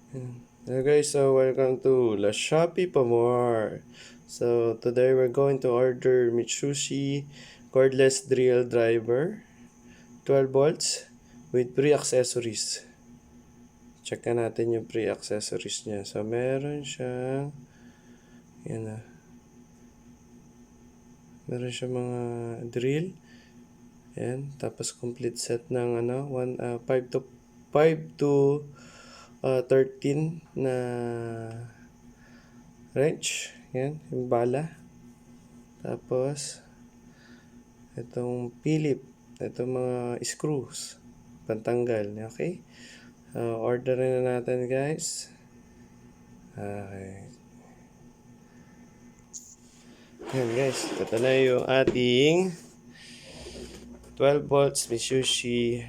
Hello guys, so welcome to La Shopee pa more. So today we're going to order Mitsushi cordless drill driver 12 volts with pre-accessories. Check natin yung pre-accessories niya. So meron siyang yan na. Meron siyang mga drill. Yan, tapos complete set ng 5 to 13 na wrench. Yan, yung bala. Tapos, itong Philip. Itong mga screws. Pantanggal. Okay? Orderin na natin guys. Okay. Yan guys. Ito na yung ating 12 volts Mitsushi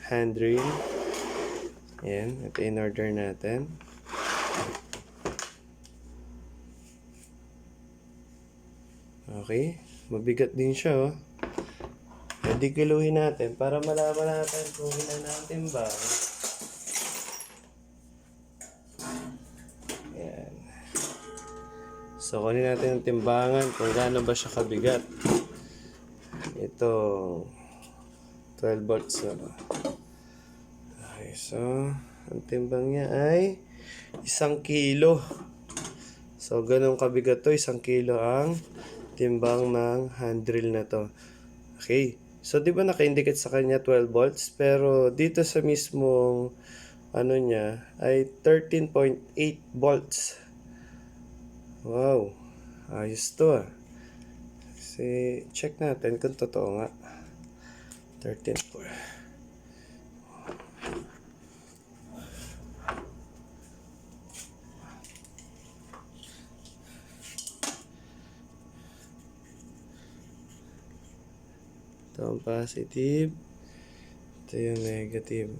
hand drill. Yan. Ito in order natin. Okay. Mabigat din siya, oh. Pwede kiluhin natin para malaman natin kung ilan ang timbang. Yan. So, kunin natin ang timbangan kung gaano ba siya kabigat. Ito, 12 volts. Okay, so, ang timbang niya ay 1 kilo. So, ganun kabigat to. 1 kilo ang timbang ng hand drill na to. Okay. So, di ba naka-indicate sa kanya 12 volts? Pero, dito sa mismong niya ay 13.8 volts. Wow. Ayos to, ah. Kasi, check natin kung totoo nga. 13.4. Ito ang positive. Ito yung negative.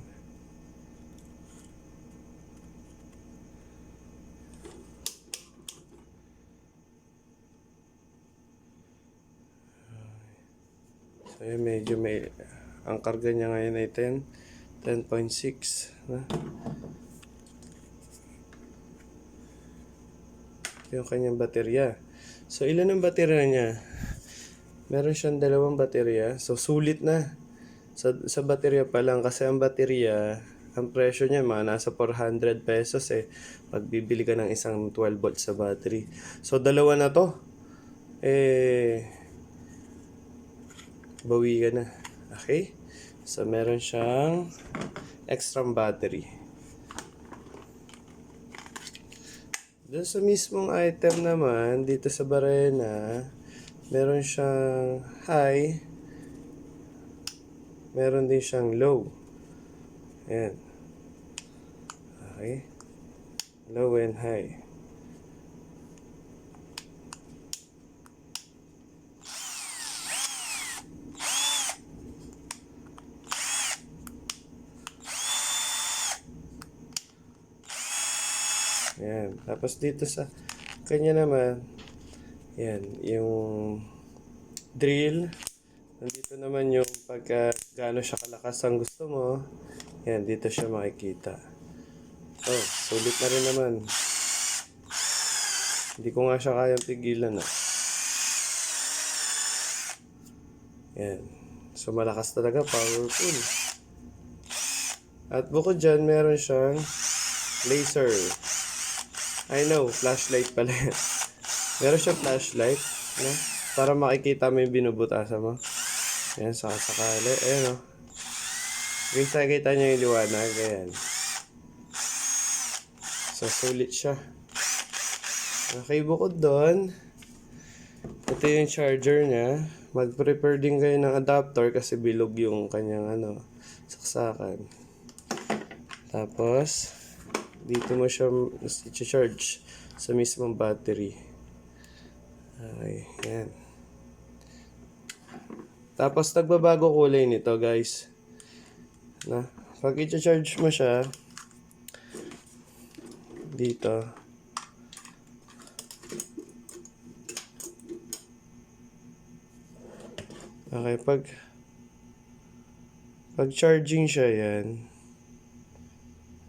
So, yun, medyo may... Ang karga niya ngayon ay 10.6. Na? Ito yung kanyang baterya. So, ilan ang baterya niya? Meron siyang 2 baterya. So, sulit na. Sa baterya pa lang. Kasi ang baterya, ang presyo niya, mga nasa 400 pesos eh. Pag bibili ka ng isang 12 volts sa battery. So, 2 na to. Bawi ka na. Okay? So, meron siyang extra battery. Doon sa mismong item naman, dito sa barena, meron siyang high, meron din siyang low. Ayan. Okay. Low and high. Ayan. Tapos dito sa kanya naman, yan, yung drill. Nandito naman yung pagka gaano siya kalakas ang gusto mo. Yan, dito siya makikita. Oh, sulit na rin naman. Hindi ko nga siya kayang pigilan, ah. Yan. So, malakas talaga, powerful. At bukod dyan, meron siyang laser. I know, flashlight pala yan. Meron siyang flashlight, no? Para makikita mo yung binubutasan mo. Ayan, sakali. Ayan, o. Guys, nakikita niyo yung liwanag. Ayan. So, sulit siya. Okay, bukod doon, ito yung charger niya. Mag-prepare din kayo ng adapter kasi bilog yung kanyang saksakan. Tapos, dito mo siya i-charge sa mismong battery. Okay, yan. Tapos, nagbabago kulay nito, guys. Na, pag i-charge mo siya, dito, okay, pag charging siya, yan.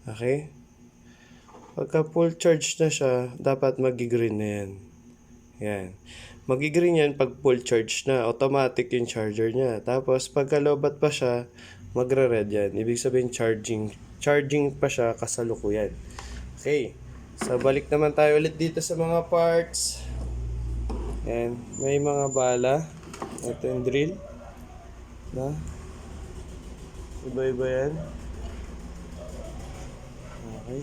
Okay? Pagka full charge na siya, dapat magi-green na yan. Yan. Magi-green yan pag full charge na. Automatic yung charger niya. Tapos pagka lobat pa siya, magre-red yan. Ibig sabihin charging. Charging pa siya kasalukuyan. Okay. So balik naman tayo ulit dito sa mga parts. Yan. May mga bala. Ito yung drill. Na? Iba-iba yan. Okay.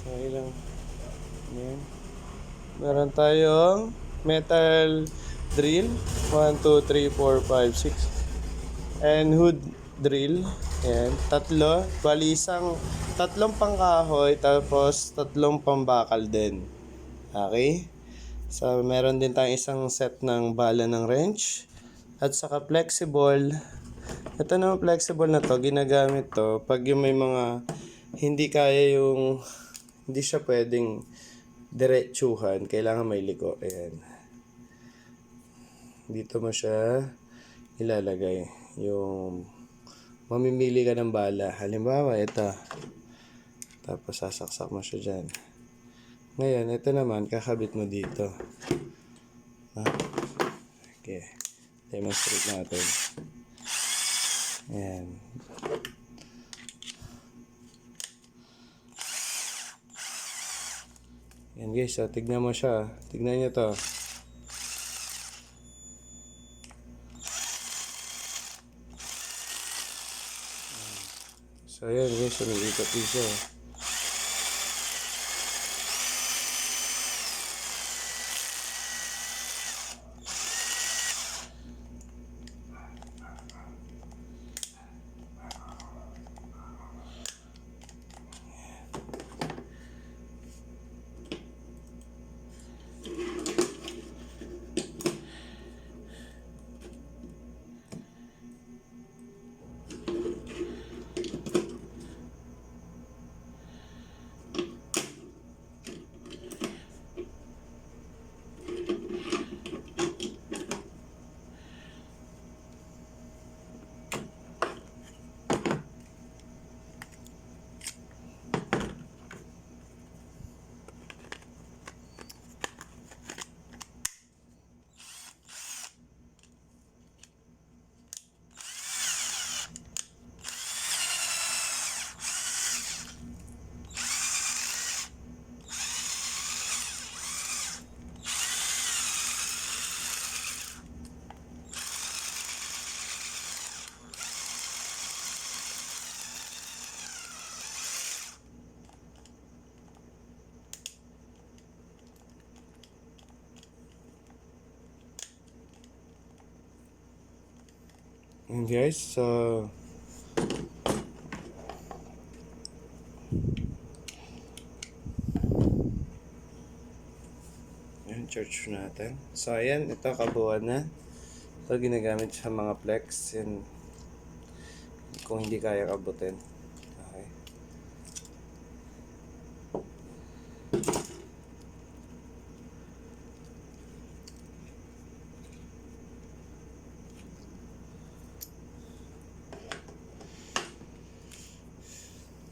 So, ilang. Yan. Meron tayong metal drill. 1, 2, 3, 4, 5, 6. And hood drill. Yan. Tatlo. Bali tatlong pangkahoy. Tapos tatlong pambakal din. Okay. So, meron din tayong isang set ng bala ng wrench. At saka flexible. Ito naman flexible na to, ginagamit to pag yung may mga hindi kaya yung hindi siya pwedeng diretsuhan, kailangan may liko. Ayan. Dito mo siya ilalagay. Yung mamimili ka ng bala. Halimbawa, ito. Tapos sasaksak mo siya dyan. Ngayon, ito naman, kakabit mo dito. Okay. Demonstrate natin. Ayan. Ayan guys, so tignan mo siya. Tignan nyo to. So ayan guys, sumilikot din siya. And guys, so yan, charge natin. So ayan, ito kabuuan na. Ito ginagamit sa mga flex and kung hindi kaya abutin. Okay.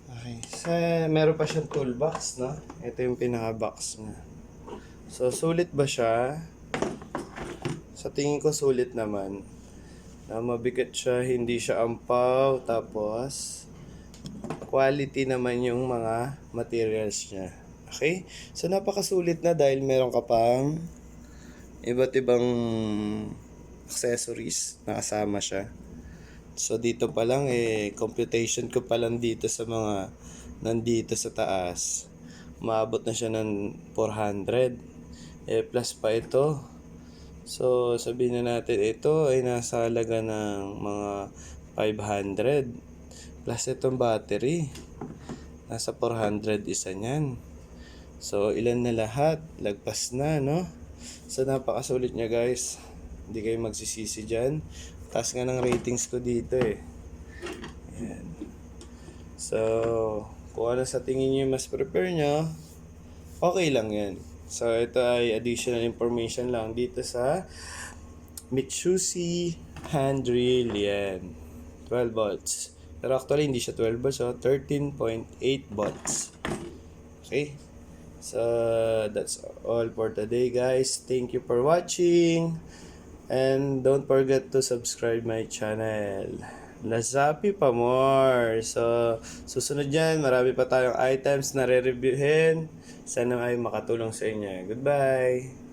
Okay. So, meron pa siyang toolbox, no? Ito yung pinaka-box niya. So, sulit ba siya? Sa tingin ko sulit naman. Na mabigat siya, hindi siya ampaw, tapos quality naman yung mga materials niya. Okay? So, napakasulit na dahil meron ka pang iba't ibang accessories na kasama siya. So, dito pa lang, computation ko pa lang dito sa mga nandito sa taas. Maabot na siya ng 400. Plus pa ito. So, sabihin na natin, ito ay nasa halaga ng mga 500. Plus itong battery. Nasa 400 isa niyan. So, ilan na lahat? Lagpas na, no? So, napakasulit niya, guys. Hindi kayo magsisisi dyan. Taas nga ng ratings ko dito, eh. Ayan. So, kung ano sa tingin nyo mas prepare nyo, okay lang yan. So, ito ay additional information lang dito sa Mitsushi hand drill. Yan. 12 volts. Pero actually, hindi siya 12 volts, so 13.8 volts. Okay? So, that's all for today, guys. Thank you for watching. And don't forget to subscribe my channel. Lasapi pa more. So, susunod yan, marami pa tayong items na re-reviewin. Sana ay makatulong sa inyo. Goodbye!